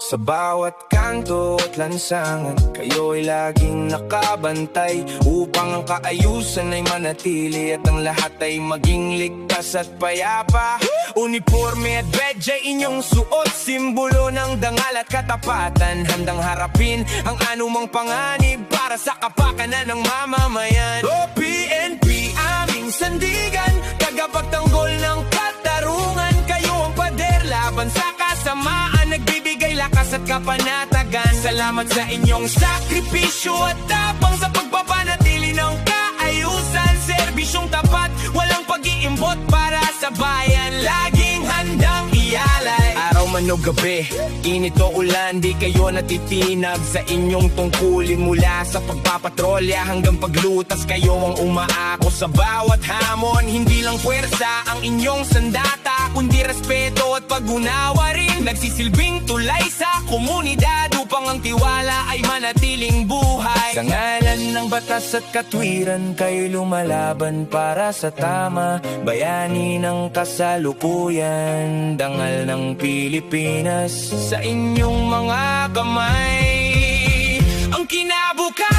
Sa bawat kanto at lansangan, kayo'y laging nakabantay upang ang kaayusan ay manatili at ang lahat ay maging ligtas at payapa. Uniforme at bedya inyong suot, simbolo ng dangal at katapatan. Handang harapin ang anumang panganib para sa kapakanan ng mamamayan. O PNP, aming sandigan, tagapagtanggol ng katarungan. Kayo ang pader laban sa kasamaan, nagbibigay lakas at kapanatagan. Salamat sa inyong sakripisyo at tapang sa pagpapanatili ng kaayusan. Serbisyong tapat, walang pag-iimbot para sa bayan, laging handang ialay. Araw man o gabi, init o ulan, di kayo natitinag sa inyong tungkulin. Mula sa pagpapatrolya hanggang paglutas, kayo ang umaako sa bawat hamon. Hindi lang puwersa ang inyong sandata, kundi respeto at pag-unawa rin. Nagsisilbing tulay sa komunidad upang ang tiwala ay manatiling buhay. Sa ngalan ng batas at katwiran, kayo lumalaban para sa tama. Bayani ng kasalukuyan, dangal ng Pilipinas sa inyong mga kamay. Ang kinabukasan